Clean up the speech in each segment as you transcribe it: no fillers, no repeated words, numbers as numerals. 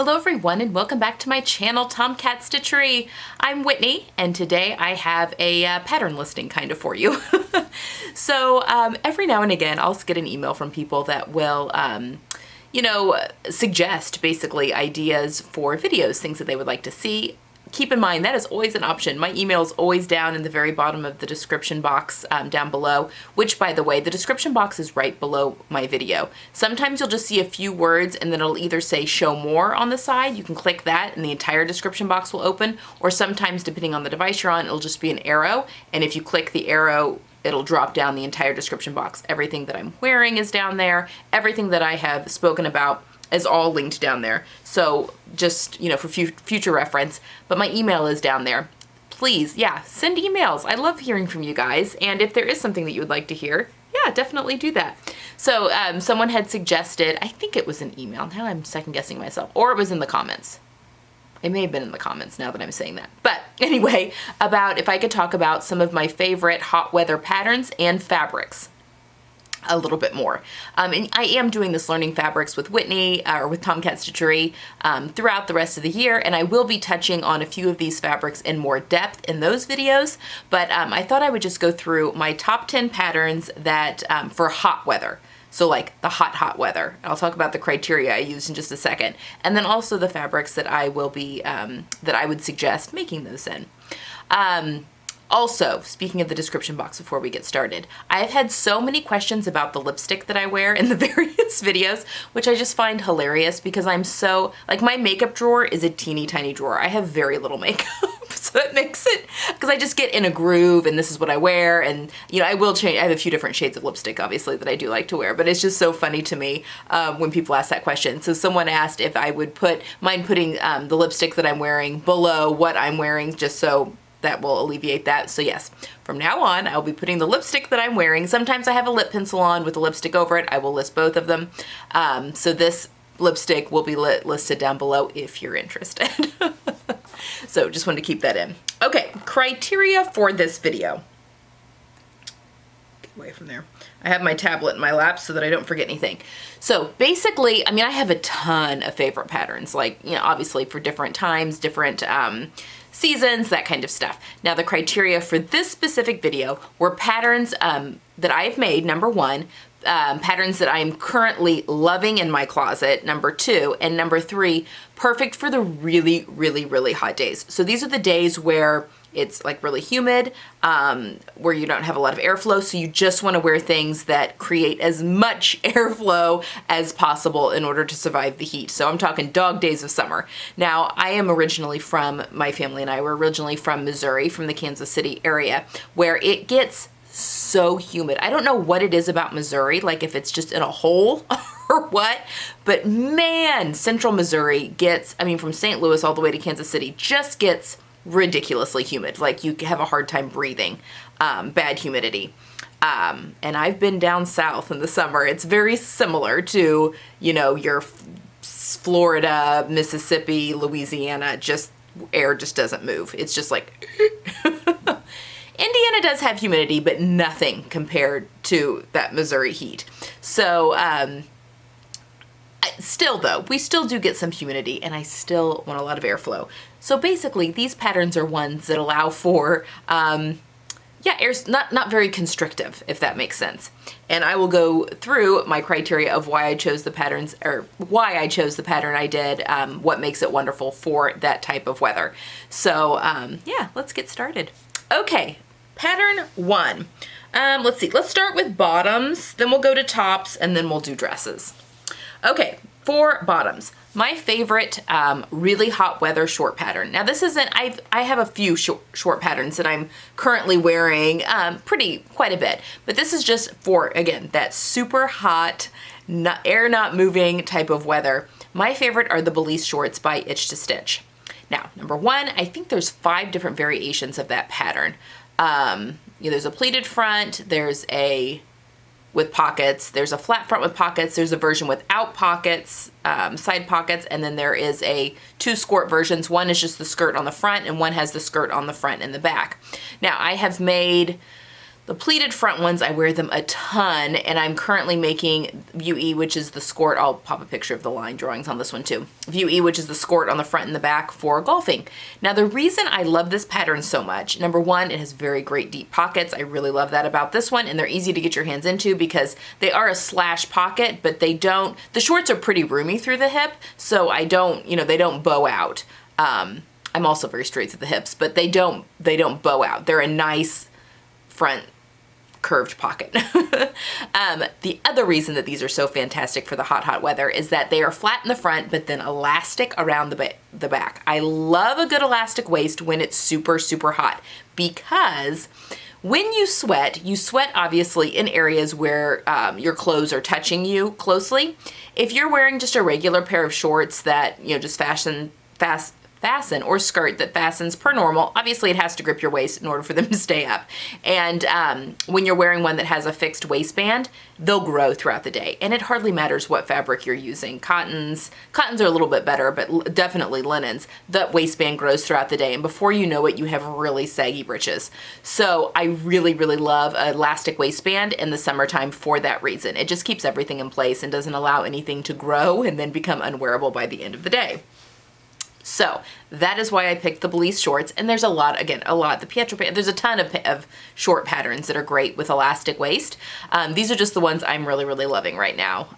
Hello everyone and welcome back to my channel, Tomcat Stitchery. I'm Whitney and today I have a pattern listing kind of for you. So every now and again I'll get an email from people that will suggest basically ideas for videos, things that they would like to see. Keep in mind that is always an option. My email is always down in the very bottom of the description box down below, which by the way, the description box is right below my video. Sometimes you'll just see a few words and then it'll either say show more on the side. You can click that and the entire description box will open, or sometimes depending on the device you're on, it'll just be an arrow. And if you click the arrow, it'll drop down the entire description box. Everything that I'm wearing is down there. Everything that I have spoken about is all linked down there. So just, for future reference, but my email is down there. Please, send emails. I love hearing from you guys. And if there is something that you would like to hear, definitely do that. So someone had suggested, I think it was an email. Now I'm second guessing myself, or it was in the comments. It may have been in the comments now that I'm saying that. But anyway, about if I could talk about some of my favorite hot weather patterns and fabrics a little bit more. And I am doing this learning fabrics with Whitney or with Tomcat Stitchery throughout the rest of the year, and I will be touching on a few of these fabrics in more depth in those videos, but I thought I would just go through my top 10 patterns that for hot weather. So like the hot weather. I'll talk about the criteria I use in just a second, and then also the fabrics that I will be, that I would suggest making those in. Also, speaking of the description box before we get started, I've had so many questions about the lipstick that I wear in the various videos, which I just find hilarious because I'm so, my makeup drawer is a teeny tiny drawer. I have very little makeup, so it makes it, because I just get in a groove and this is what I wear, and I will change. I have a few different shades of lipstick, obviously, that I do like to wear, but it's just so funny to me when people ask that question. So someone asked if I would mind putting the lipstick that I'm wearing below what I'm wearing, just so that will alleviate that. So yes, from now on, I'll be putting the lipstick that I'm wearing. Sometimes I have a lip pencil on with a lipstick over it. I will list both of them. So this lipstick will be listed down below if you're interested. So just wanted to keep that in. Okay, criteria for this video. Get away from there. I have my tablet in my lap so that I don't forget anything. So basically, I have a ton of favorite patterns, obviously for different times, different seasons, that kind of stuff. Now the criteria for this specific video were patterns that I've made, number one, patterns that I'm currently loving in my closet, number two, and number three, perfect for the really, really, really hot days. So these are the days where it's really humid, where you don't have a lot of airflow, so you just want to wear things that create as much airflow as possible in order to survive the heat. So I'm talking dog days of summer. Now, my family and I were originally from Missouri, from the Kansas City area, where it gets so humid. I don't know what it is about Missouri, if it's just in a hole or what, but man, central Missouri gets, from St. Louis all the way to Kansas City, just gets ridiculously humid. You have a hard time breathing, bad humidity. And I've been down south in the summer. It's very similar to, your Florida, Mississippi, Louisiana, air just doesn't move. It's just Indiana does have humidity, but nothing compared to that Missouri heat. So, still though, we still do get some humidity and I still want a lot of airflow. So basically these patterns are ones that allow for, air's not very constrictive, if that makes sense. And I will go through my criteria of why I chose the patterns, or why I chose the pattern I did, what makes it wonderful for that type of weather. So let's get started. Okay, pattern one. Let's see, let's start with bottoms, then we'll go to tops, and then we'll do dresses. Okay, for bottoms, my favorite really hot weather short pattern. Now this isn't, I have a few short patterns that I'm currently wearing quite a bit, but this is just for, again, that super hot, air not moving type of weather. My favorite are the Blouses shorts by Itch to Stitch. Now, number one, I think there's 5 different variations of that pattern. There's a pleated front, there's a with pockets, there's a flat front with pockets, there's a version without pockets, side pockets, and then there is 2 skirt versions. One is just the skirt on the front and one has the skirt on the front and the back. Now I have made The pleated front ones, I wear them a ton, and I'm currently making View E, which is the skirt. I'll pop a picture of the line drawings on this one too. View E, which is the skirt on the front and the back for golfing. Now, the reason I love this pattern so much, number one, it has very great deep pockets. I really love that about this one, and they're easy to get your hands into because they are a slash pocket, but they don't, the shorts are pretty roomy through the hip, so I don't, you know, they don't bow out. I'm also very straight through the hips, but they don't bow out. They're a nice front curved pocket. The other reason that these are so fantastic for the hot weather is that they are flat in the front, but then elastic around the back. I love a good elastic waist when it's super, super hot, because when you sweat obviously in areas where your clothes are touching you closely. If you're wearing just a regular pair of shorts that, you know, just fasten or skirt that fastens per normal, obviously it has to grip your waist in order for them to stay up. And when you're wearing one that has a fixed waistband, they'll grow throughout the day. And it hardly matters what fabric you're using. Cottons are a little bit better, but definitely linens. The waistband grows throughout the day, and before you know it, you have really saggy breeches. So I really, really love an elastic waistband in the summertime for that reason. It just keeps everything in place and doesn't allow anything to grow and then become unwearable by the end of the day. So that is why I picked the Blouses shorts, and there's a lot, the Pietro Pant, there's a ton of short patterns that are great with elastic waist. These are just the ones I'm really, really loving right now.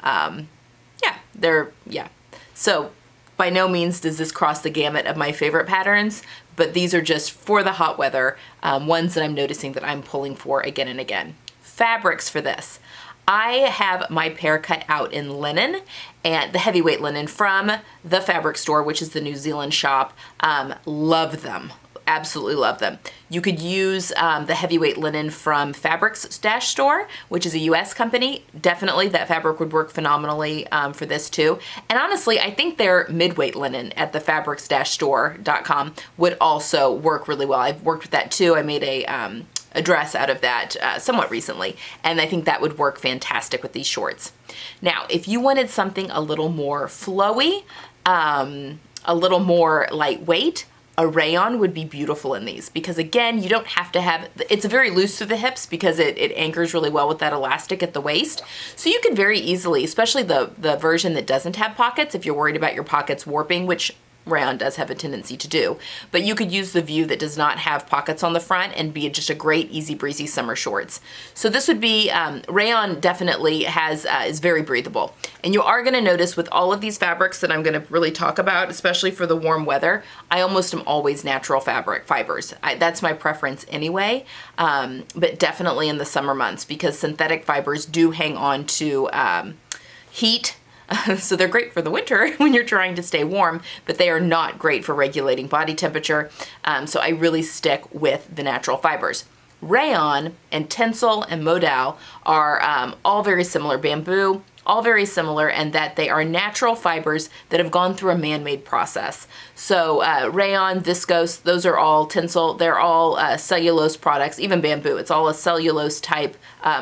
So by no means does this cross the gamut of my favorite patterns, but these are just for the hot weather, ones that I'm noticing that I'm pulling for again and again. Fabrics for this. I have my pair cut out in linen, and the heavyweight linen from the fabric store, which is the New Zealand shop. Love them. Absolutely love them. You could use the heavyweight linen from Fabrics Stash Store, which is a US company. Definitely that fabric would work phenomenally for this too. And honestly, I think their midweight linen at the fabrics-store.com would also work really well. I've worked with that too. I made a dress out of that somewhat recently, and I think that would work fantastic with these shorts. Now, if you wanted something a little more flowy, a little more lightweight, a rayon would be beautiful in these, because again, you don't have to have, it's very loose through the hips because it anchors really well with that elastic at the waist. So you could very easily, especially the version that doesn't have pockets, if you're worried about your pockets warping, which rayon does have a tendency to do, but you could use the view that does not have pockets on the front and be just a great easy breezy summer shorts. So this would be, rayon definitely is very breathable. And you are going to notice with all of these fabrics that I'm going to really talk about, especially for the warm weather, I almost am always natural fibers. That's my preference anyway, but definitely in the summer months, because synthetic fibers do hang on to heat. So they're great for the winter when you're trying to stay warm, but they are not great for regulating body temperature. So I really stick with the natural fibers. Rayon and Tencel and Modal are all very similar. Bamboo, all very similar, and that they are natural fibers that have gone through a man-made process. So rayon, viscose, those are all Tencel, they're all cellulose products, even bamboo. It's all a cellulose type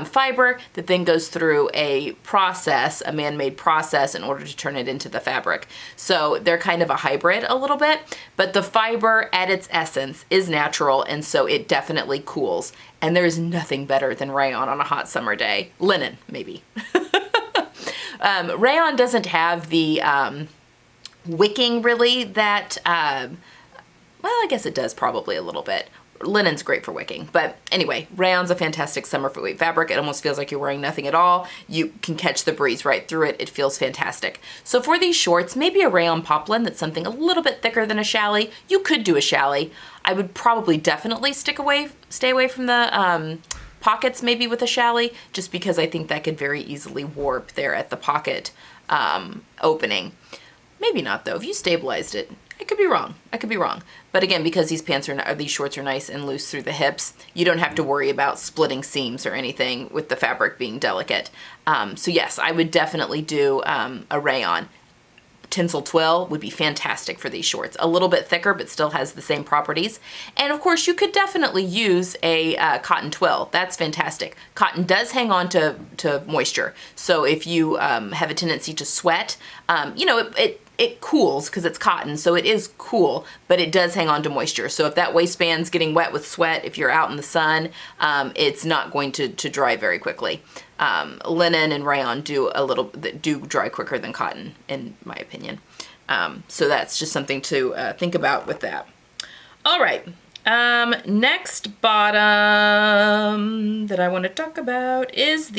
fiber that then goes through a process, a man-made process, in order to turn it into the fabric. So they're kind of a hybrid a little bit, but the fiber at its essence is natural, and so it definitely cools. And there's nothing better than rayon on a hot summer day. Linen, maybe. Rayon doesn't have the wicking really that, well, I guess it does probably a little bit. Linen's great for wicking, but anyway, rayon's a fantastic summer weight fabric. It almost feels like you're wearing nothing at all. You can catch the breeze right through it. It feels fantastic. So for these shorts, maybe a rayon poplin that's something a little bit thicker than a challis. You could do a challis. I would probably definitely stay away from the pockets maybe with a challis, just because I think that could very easily warp there at the pocket opening. Maybe not though. If you stabilized it, I could be wrong. I could be wrong. But again, because these shorts are nice and loose through the hips, you don't have to worry about splitting seams or anything with the fabric being delicate. So yes, I would definitely do a rayon. Tencel twill would be fantastic for these shorts. A little bit thicker, but still has the same properties. And of course, you could definitely use a cotton twill. That's fantastic. Cotton does hang on to moisture. So if you have a tendency to sweat, you know, it it cools because it's cotton, so it is cool, but it does hang on to moisture. So if that waistband's getting wet with sweat, if you're out in the sun, it's not going to dry very quickly. Linen and rayon do dry quicker than cotton, in my opinion. So that's just something to think about with that. All right. Next bottom that I want to talk about is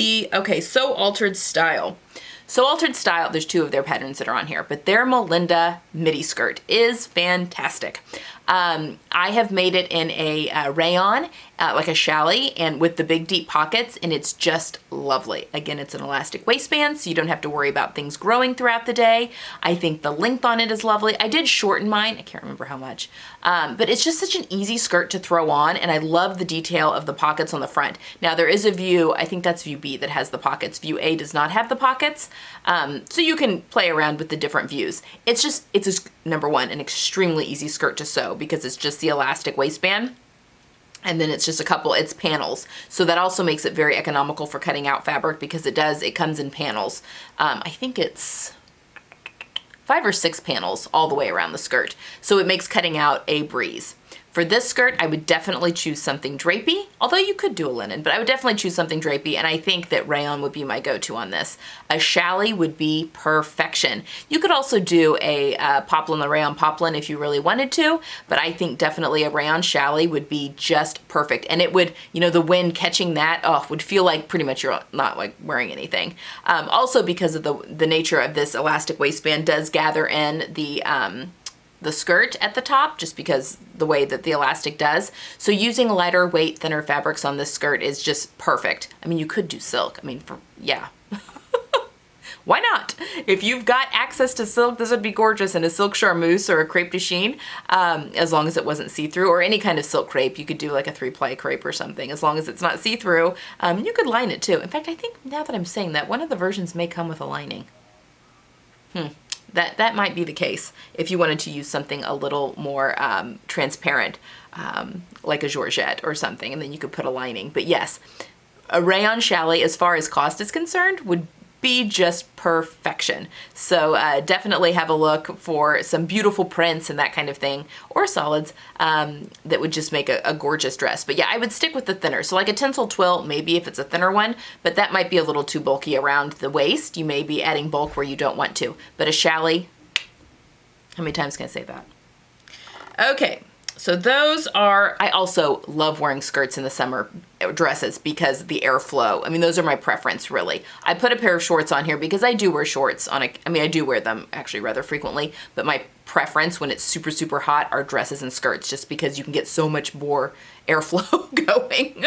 So Altered Style. So Altered Style, there's two of their patterns that are on here, but their Melinda midi skirt is fantastic. I have made it in a rayon, like a challis, and with the big deep pockets, and it's just lovely. Again, it's an elastic waistband, so you don't have to worry about things growing throughout the day. I think the length on it is lovely. I did shorten mine, I can't remember how much, but it's just such an easy skirt to throw on, and I love the detail of the pockets on the front. Now there is a view, I think that's view B that has the pockets. View A does not have the pockets, so you can play around with the different views. It's number one, an extremely easy skirt to sew because it's just the elastic waistband. And then it's just it's panels. So that also makes it very economical for cutting out fabric because it comes in panels. I think it's 5 or 6 panels all the way around the skirt. So it makes cutting out a breeze. For this skirt, I would definitely choose something drapey, although you could do a linen, but I would definitely choose something drapey, and I think that rayon would be my go-to on this. A challis would be perfection. You could also do a poplin, the rayon poplin if you really wanted to, but I think definitely a rayon challis would be just perfect. And it would, the wind catching that, would feel like pretty much you're not like wearing anything. Also because of the nature of this elastic waistband does gather in the skirt at the top, just because the way that the elastic does. So using lighter weight, thinner fabrics on this skirt is just perfect. I mean, you could do silk. I mean, yeah. Why not? If you've got access to silk, this would be gorgeous in a silk charmeuse or a crepe de chine, as long as it wasn't see-through, or any kind of silk crepe. You could do like a 3-ply crepe or something, as long as it's not see-through. You could line it too. In fact, I think now that I'm saying that, one of the versions may come with a lining. That might be the case if you wanted to use something a little more transparent, like a georgette or something, and then you could put a lining. But yes, a rayon challis, as far as cost is concerned, would be just perfection. So definitely have a look for some beautiful prints and that kind of thing, or solids that would just make a gorgeous dress. But yeah, I would stick with the thinner. So like a tinsel twill, maybe if it's a thinner one, but that might be a little too bulky around the waist. You may be adding bulk where you don't want to. But a challis, how many times can I say that? Okay. So those are, I also love wearing skirts in the summer, dresses, because the airflow, I mean, those are my preference, really. I put a pair of shorts on here because I do wear shorts I do wear them actually rather frequently, but my preference when it's super, super hot are dresses and skirts, just because you can get so much more airflow going.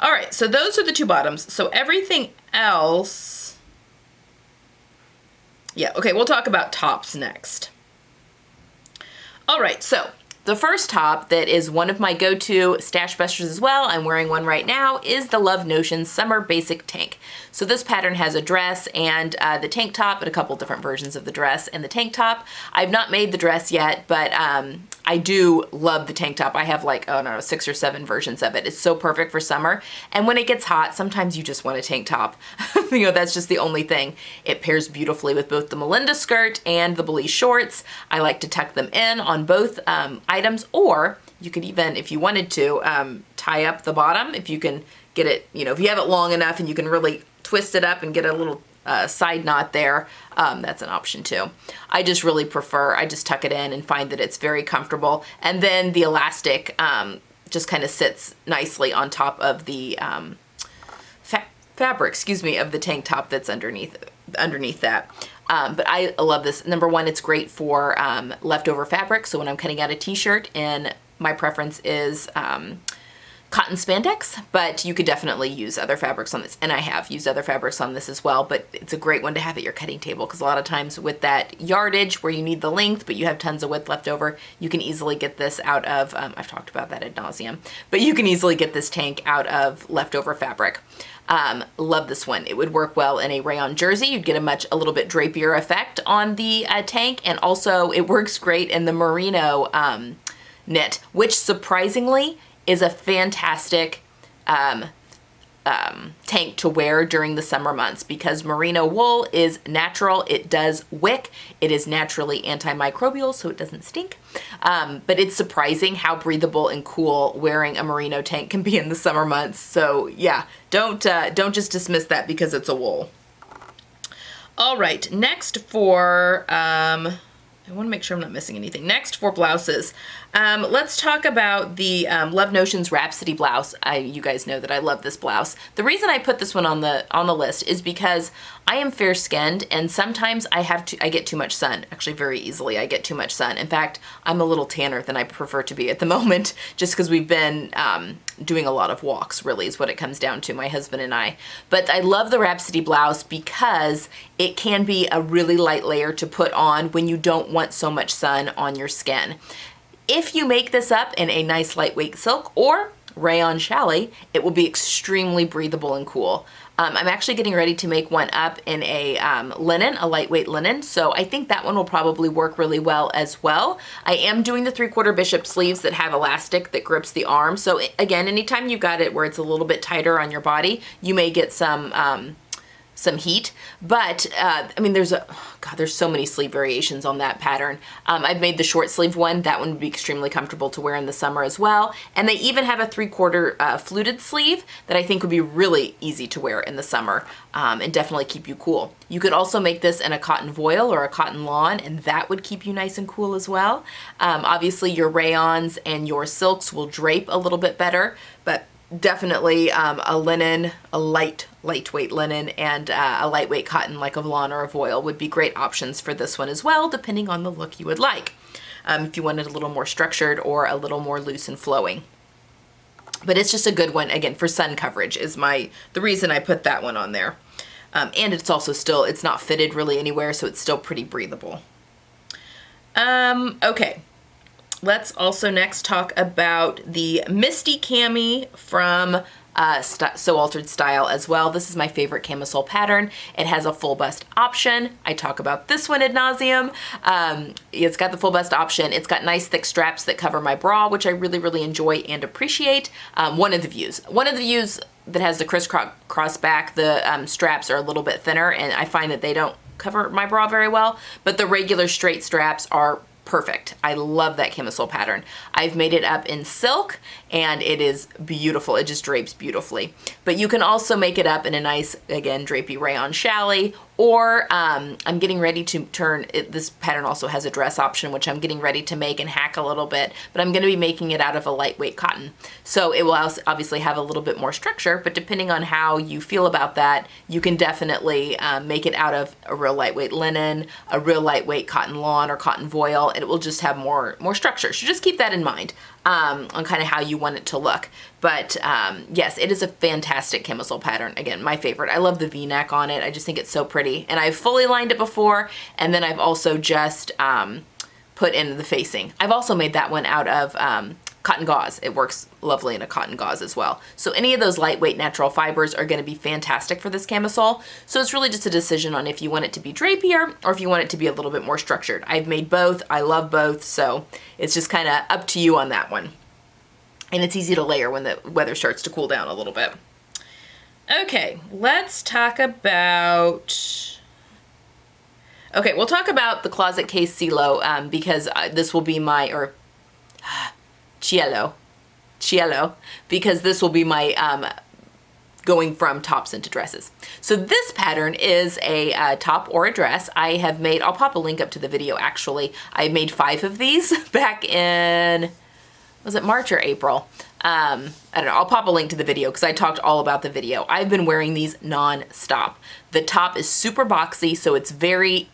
All right, so those are the two bottoms. So everything else, yeah, okay, we'll talk about tops next. All right, so the first top that is one of my go-to stash busters as well, I'm wearing one right now, is the Love Notion Summer Basic Tank. So this pattern has a dress and the tank top, and a couple different versions of the dress and the tank top. I've not made the dress yet, but I do love the tank top. I have like, 6 or 7 versions of it. It's so perfect for summer. And when it gets hot, sometimes you just want a tank top. That's just the only thing. It pairs beautifully with both the Melinda skirt and the Blouses shorts. I like to tuck them in on both items, or you could even, if you wanted to, tie up the bottom. If you can get it, if you have it long enough and you can really twist it up and get a little side knot there, that's an option too. I just really prefer, I just tuck it in and find that it's very comfortable. And then the elastic just kind of sits nicely on top of the fabric, of the tank top that's underneath that. But I love this. Number one, it's great for leftover fabric. So when I'm cutting out a t-shirt, and my preference is cotton spandex, but you could definitely use other fabrics on this. And I have used other fabrics on this as well, but it's a great one to have at your cutting table, because a lot of times with that yardage where you need the length, but you have tons of width left over, you can easily get this out of, I've talked about that ad nauseum, but you can easily get this tank out of leftover fabric. Love this one. It would work well in a rayon jersey. You'd get a little bit drapier effect on the tank, and also it works great in the merino knit, which surprisingly is a fantastic tank to wear during the summer months because merino wool is natural. It does wick. It is naturally antimicrobial, so it doesn't stink. But it's surprising how breathable and cool wearing a merino tank can be in the summer months. So yeah, don't just dismiss that because it's a wool. All right, next for, I want to make sure I'm not missing anything. Next for blouses, let's talk about the Love Notions Rhapsody blouse. You guys know that I love this blouse. The reason I put this one on the list is because I am fair skinned and sometimes I get too much sun. Actually, very easily I get too much sun. In fact, I'm a little tanner than I prefer to be at the moment, just because we've been doing a lot of walks, really is what it comes down to, my husband and I. But I love the Rhapsody blouse because it can be a really light layer to put on when you don't want so much sun on your skin. If you make this up in a nice lightweight silk or rayon challis, it will be extremely breathable and cool. I'm actually getting ready to make one up in a linen, a lightweight linen, so I think that one will probably work really well as well. I am doing the 3/4 bishop sleeves that have elastic that grips the arm, so again, anytime you've got it where it's a little bit tighter on your body, you may get some heat, but I mean, there's so many sleeve variations on that pattern. I've made the short sleeve one. That one would be extremely comfortable to wear in the summer as well. And they even have a 3/4 fluted sleeve that I think would be really easy to wear in the summer and definitely keep you cool. You could also make this in a cotton voile or a cotton lawn, and that would keep you nice and cool as well. Obviously, your rayons and your silks will drape a little bit better, but definitely a linen, a lightweight linen, and a lightweight cotton like a lawn or a voile would be great options for this one as well, depending on the look you would like. If you wanted a little more structured or a little more loose and flowing. But it's just a good one, again, for sun coverage is the reason I put that one on there. And it's also it's not fitted really anywhere, so it's still pretty breathable. Okay. Let's also next talk about the Misty Cami from So Altered Style as well. This is my favorite camisole pattern. It has a full bust option. I talk about this one ad nauseum. It's got the full bust option. It's got nice thick straps that cover my bra, which I really, really enjoy and appreciate. One of the views that has the crisscross back, the straps are a little bit thinner, and I find that they don't cover my bra very well, but the regular straight straps are perfect. I love that camisole pattern. I've made it up in silk and it is beautiful. It just drapes beautifully. But you can also make it up in a nice, again, drapey rayon challis, or I'm getting ready to turn it. This pattern also has a dress option, which I'm getting ready to make and hack a little bit, but I'm going to be making it out of a lightweight cotton. So it will obviously have a little bit more structure, but depending on how you feel about that, you can definitely make it out of a real lightweight linen, a real lightweight cotton lawn or cotton voile, and it will just have more structure. So just keep that in mind on kind of how you want it to look. But yes, it is a fantastic camisole pattern. Again, my favorite. I love the V-neck on it. I just think it's so pretty. And I've fully lined it before, and then I've also just put in the facing. I've also made that one out of cotton gauze. It works lovely in a cotton gauze as well. So any of those lightweight natural fibers are going to be fantastic for this camisole. So it's really just a decision on if you want it to be drapier or if you want it to be a little bit more structured. I've made both. I love both. So it's just kind of up to you on that one. And it's easy to layer when the weather starts to cool down a little bit. Okay, let's talk about... Okay, we'll talk about the Closet Case CLO because this will be my... Cielo, because this will be my going from tops into dresses. So this pattern is a top or a dress. I have made, I'll pop a link up to the video actually. I made 5 of these back in, was it March or April? I don't know, I'll pop a link to the video because I talked all about the video. I've been wearing these non-stop. The top is super boxy, so it's very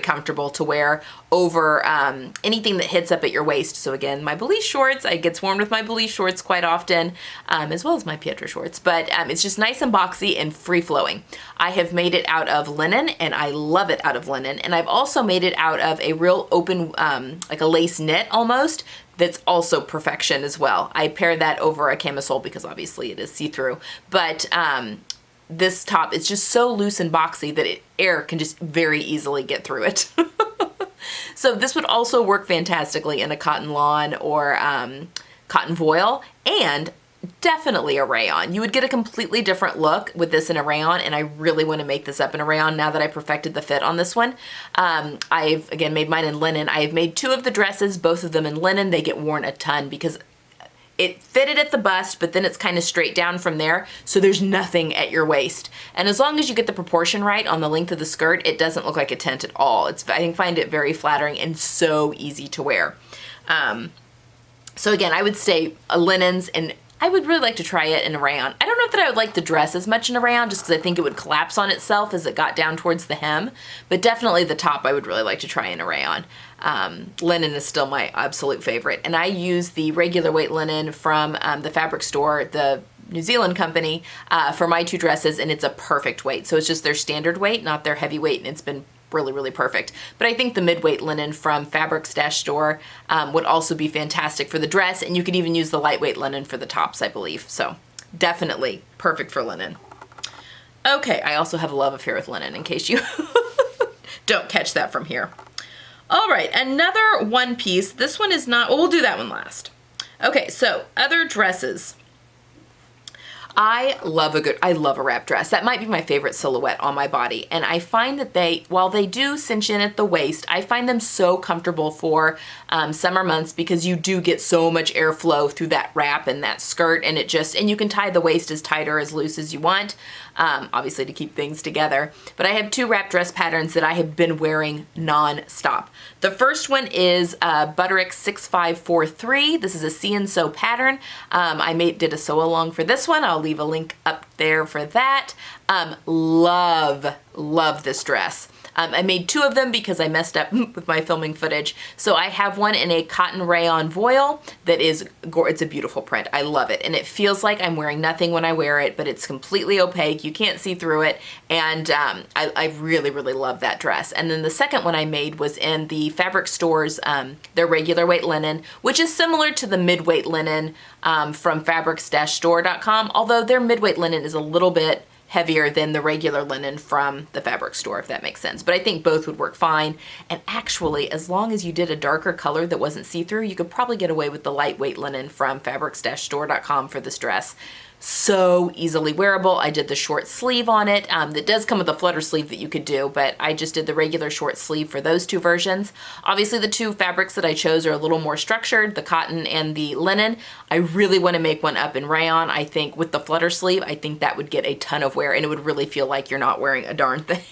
comfortable to wear over anything that hits up at your waist. So again, my Blouses shorts, I get worn with my Blouses shorts quite often, as well as my Pietro shorts, but it's just nice and boxy and free-flowing. I have made it out of linen, and I love it out of linen, and I've also made it out of a real open, like a lace knit almost, that's also perfection as well. I pair that over a camisole because obviously it is see-through, but this top is just so loose and boxy that air can just very easily get through it. So this would also work fantastically in a cotton lawn or cotton voile, and definitely a rayon. You would get a completely different look with this in a rayon, and I really want to make this up in a rayon now that I perfected the fit on this one. I've, again, made mine in linen. I have made 2 of the dresses, both of them in linen. They get worn a ton because it fitted at the bust, but then it's kind of straight down from there, so there's nothing at your waist. And as long as you get the proportion right on the length of the skirt, it doesn't look like a tent at all. I find it very flattering and so easy to wear. So again, I would say linens, and I would really like to try it in a rayon. I don't know that I would like the dress as much in a rayon, just because I think it would collapse on itself as it got down towards the hem, but definitely the top I would really like to try in a rayon. Linen is still my absolute favorite, and I use the regular weight linen from the fabric store, the New Zealand company, for my 2 dresses, and it's a perfect weight. So it's just their standard weight, not their heavy weight, and it's been really, really perfect. But I think the mid-weight linen from Fabrics-Store would also be fantastic for the dress, and you could even use the lightweight linen for the tops, I believe. So definitely perfect for linen. Okay, I also have a love affair with linen, in case you don't catch that from here. All right, another one piece. This one is not, well, we'll do that one last. Okay, so other dresses. I love a wrap dress. That might be my favorite silhouette on my body. And I find that while they do cinch in at the waist, I find them so comfortable for summer months, because you do get so much airflow through that wrap and that skirt, and and you can tie the waist as tight or as loose as you want, obviously to keep things together. But I have 2 wrap dress patterns that I have been wearing non-stop. The first one is Butterick 6543. This is a See and Sew pattern. I did a sew along for this one. I'll leave a link up there for that. Love this dress. I made 2 of them because I messed up with my filming footage. So I have one in a cotton rayon voile that is, it's a beautiful print. I love it. And it feels like I'm wearing nothing when I wear it, but it's completely opaque. You can't see through it. And I really, really love that dress. And then the second one I made was in the Fabric Store's, their regular weight linen, which is similar to the midweight linen from fabrics-store.com, although their midweight linen is a little bit heavier than the regular linen from the fabric store, if that makes sense. But I think both would work fine. And actually, as long as you did a darker color that wasn't see-through, you could probably get away with the lightweight linen from fabrics-store.com for this dress. So easily wearable. I did the short sleeve on it. It does come with a flutter sleeve that you could do, but I just did the regular short sleeve for those 2 versions. Obviously, the 2 fabrics that I chose are a little more structured, the cotton and the linen. I really want to make one up in rayon. I think with the flutter sleeve, I think that would get a ton of wear, and it would really feel like you're not wearing a darn thing.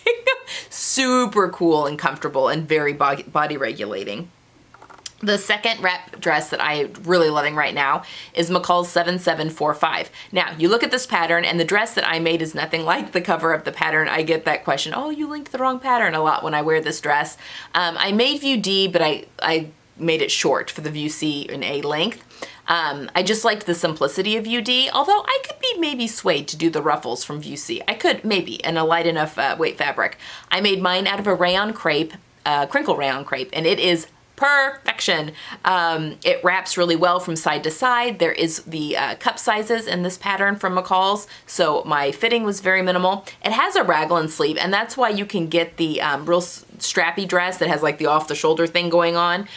Super cool and comfortable and very body regulating. The second wrap dress that I'm really loving right now is McCall's 7745. Now, you look at this pattern, and the dress that I made is nothing like the cover of the pattern. I get that question, oh, you linked the wrong pattern, a lot when I wear this dress. I made view D, but I made it short for the view C and A length. I just liked the simplicity of view D, although I could be maybe swayed to do the ruffles from view C. I could, maybe, in a light enough weight fabric. I made mine out of a rayon crepe, crinkle rayon crepe, and it is perfection. It wraps really well from side to side. There is the cup sizes in this pattern from McCall's, so my fitting was very minimal. It has a raglan sleeve, and that's why you can get the real strappy dress that has like the off-the-shoulder thing going on,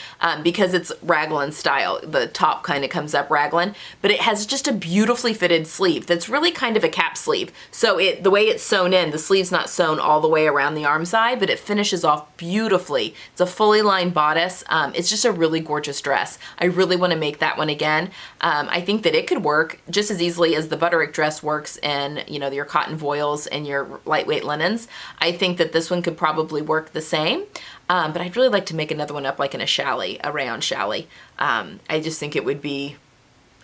because it's raglan style. The top kind of comes up raglan, but it has just a beautifully fitted sleeve that's really kind of a cap sleeve. So the way it's sewn in, the sleeve's not sewn all the way around the arm side, but it finishes off beautifully. It's a fully lined bodice. It's just a really gorgeous dress. I really want to make that one again. I think that it could work just as easily as the Butterick dress works in, you know, your cotton voiles and your lightweight linens. I think that this one could probably work the same, but I'd really like to make another one up like in a challis, a rayon challis. I just think it would be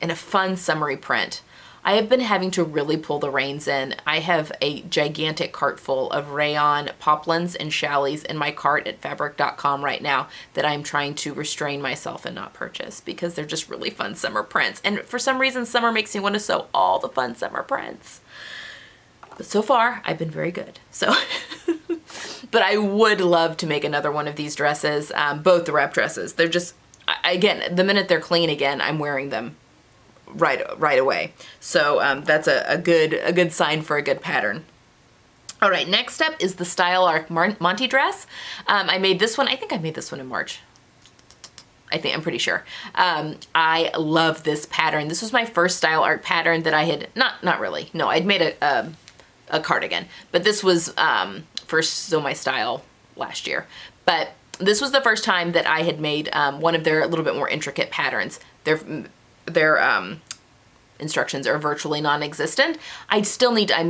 in a fun summery print. I have been having to really pull the reins in. I have a gigantic cart full of rayon poplins and challis in my cart at fabric.com right now that I'm trying to restrain myself and not purchase because they're just really fun summer prints. And for some reason, summer makes me want to sew all the fun summer prints. But so far, I've been very good. So, but I would love to make another one of these dresses, both the wrap dresses. They're just, again, the minute they're clean again, I'm wearing them right away. So that's a good sign for a good pattern. All right, next up is the Style Arc Monte Dress. I made this one, I think I made this one in March. I'm pretty sure. I love this pattern. This was my first style art pattern that I had, not really, no, I'd made a cardigan, but this was first Sew My Style last year. But this was the first time that I had made one of their a little bit more intricate patterns. Their instructions are virtually non-existent. I'm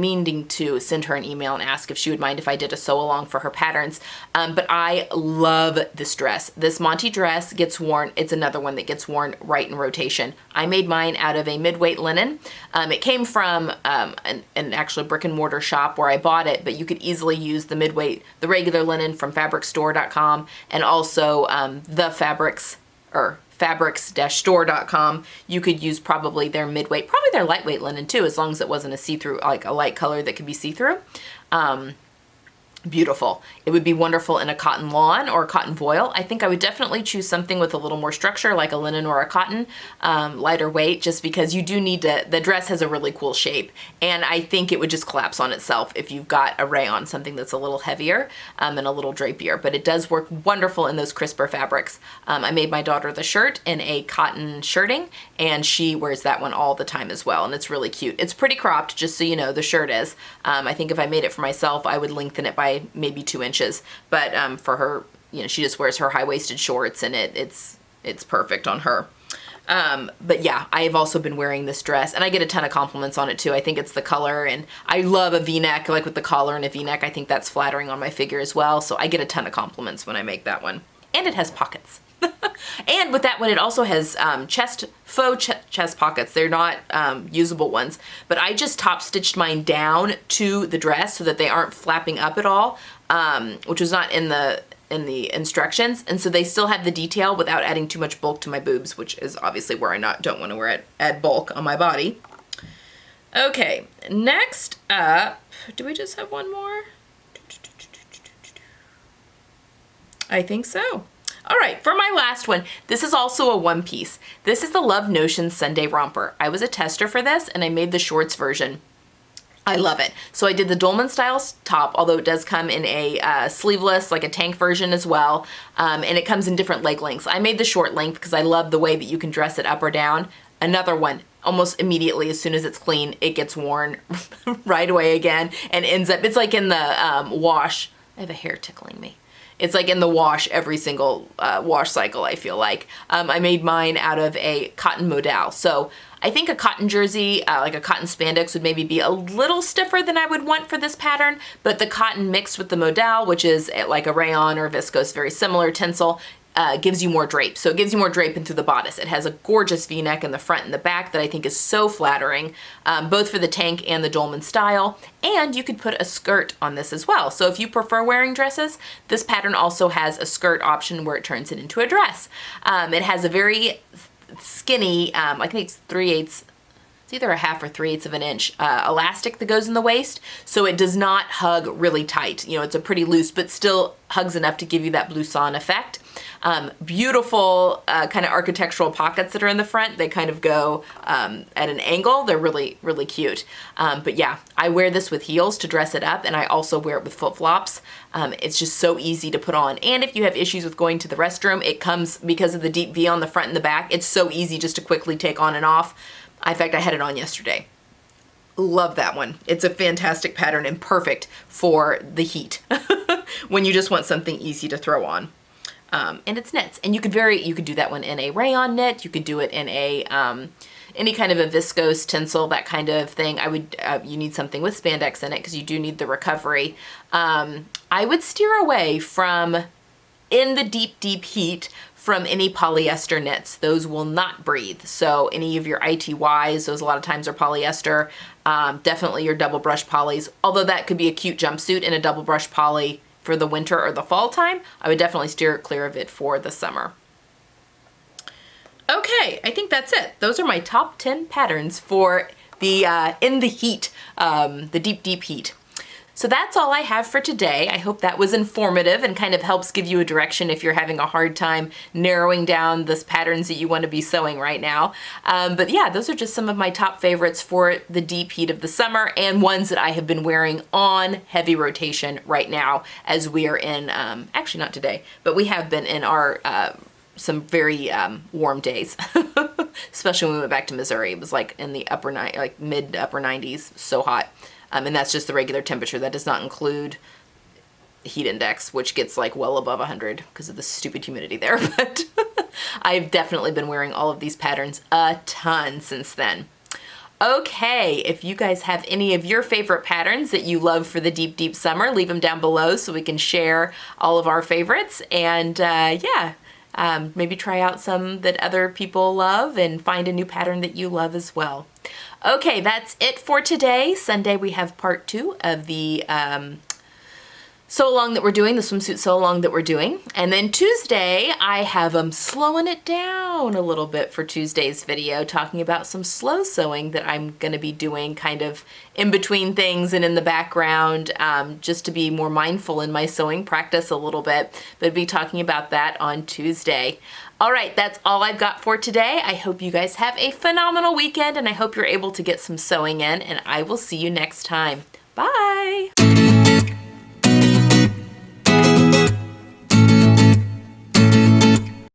meaning to send her an email and ask if she would mind if I did a sew along for her patterns. But I love this dress. This Monte Dress gets worn. It's another one that gets worn right in rotation. I made mine out of a mid-weight linen. It came from an actual brick and mortar shop where I bought it, but you could easily use the mid-weight, the regular linen from fabricstore.com, and also the fabrics-store.com. You could use probably their midweight, probably their lightweight linen too, as long as it wasn't a see-through, like a light color that could be see-through. Beautiful. It would be wonderful in a cotton lawn or a cotton voile. I think I would definitely choose something with a little more structure, like a linen or a cotton, lighter weight, just because you do need to, the dress has a really cool shape, and I think it would just collapse on itself if you've got a rayon, something that's a little heavier and a little drapier, but it does work wonderful in those crisper fabrics. I made my daughter the shirt in a cotton shirting, and she wears that one all the time as well, and it's really cute. It's pretty cropped, just so you know, the shirt is. I think if I made it for myself, I would lengthen it by maybe 2 inches, but for her, you know, she just wears her high-waisted shorts, and it's perfect on her. But yeah, I have also been wearing this dress, and I get a ton of compliments on it too. I think it's the color, and I love a V-neck, like with the collar and a V-neck. I think that's flattering on my figure as well, so I get a ton of compliments when I make that one. And it has pockets. And with that one, it also has faux chest pockets. They're not usable ones, but I just top stitched mine down to the dress so that they aren't flapping up at all, which was not in the instructions, and so they still have the detail without adding too much bulk to my boobs, which is obviously where I don't want to add bulk on my body. Okay, next up, do we just have one more? I think so. All right, for my last one, this is also a one piece. This is the Love Notion Sunday Romper. I was a tester for this, and I made the shorts version. I love it. So I did the dolman style top, although it does come in a sleeveless, like a tank version as well, and it comes in different leg lengths. I made the short length because I love the way that you can dress it up or down. Another one, almost immediately, as soon as it's clean, it gets worn right away again and ends up, it's like in the wash. I have a hair tickling me. It's like in the wash every single wash cycle, I feel like. I made mine out of a cotton modal. So I think a cotton jersey, like a cotton spandex, would maybe be a little stiffer than I would want for this pattern, but the cotton mixed with the modal, which is like a rayon or viscose, very similar tencel, gives you more drape. So it gives you more drape into the bodice. It has a gorgeous V-neck in the front and the back that I think is so flattering, both for the tank and the dolman style. And you could put a skirt on this as well. So if you prefer wearing dresses, this pattern also has a skirt option where it turns it into a dress. It has a very skinny, I think it's 3/8, it's either a 1/2 or 3/8 of an inch elastic that goes in the waist, so it does not hug really tight. You know, it's a pretty loose, but still hugs enough to give you that blouson effect. Beautiful kind of architectural pockets that are in the front. They kind of go at an angle. They're really, really cute. But yeah, I wear this with heels to dress it up, and I also wear it with flip-flops. It's just so easy to put on. And if you have issues with going to the restroom, it comes, because of the deep V on the front and the back, it's so easy just to quickly take on and off. In fact, I had it on yesterday. Love that one. It's a fantastic pattern and perfect for the heat when you just want something easy to throw on. And it's knits, and you could do that one in a rayon knit. You could do it in a any kind of a viscose tinsel, that kind of thing. I would you need something with spandex in it because you do need the recovery. I would steer away from, in the deep heat, from any polyester knits. Those will not breathe. So any of your ITYs, those a lot of times are polyester. Definitely your double brush polys, although that could be a cute jumpsuit in a double brush poly for the winter or the fall time. I would definitely steer clear of it for the summer. Okay, I think that's it. Those are my top 10 patterns for the in the heat, the deep heat. So that's all I have for today. I hope that was informative and kind of helps give you a direction if you're having a hard time narrowing down the patterns that you want to be sewing right now. But yeah, those are just some of my top favorites for the deep heat of the summer, and ones that I have been wearing on heavy rotation right now as we are in, actually not today, but we have been in our some very warm days, especially when we went back to Missouri. It was like in the mid to upper 90s, so hot. And that's just the regular temperature. That does not include heat index, which gets like well above 100 because of the stupid humidity there. But I've definitely been wearing all of these patterns a ton since then. Okay, if you guys have any of your favorite patterns that you love for the deep, deep summer, leave them down below so we can share all of our favorites. And maybe try out some that other people love and find a new pattern that you love as well. Okay, that's it for today. Sunday we have part 2 of the sew-along that we're doing, the swimsuit sew-along that we're doing. And then Tuesday, I have slowing it down a little bit for Tuesday's video, talking about some slow sewing that I'm gonna be doing kind of in between things and in the background, just to be more mindful in my sewing practice a little bit, but be talking about that on Tuesday. All right, that's all I've got for today. I hope you guys have a phenomenal weekend, and I hope you're able to get some sewing in, and I will see you next time. Bye.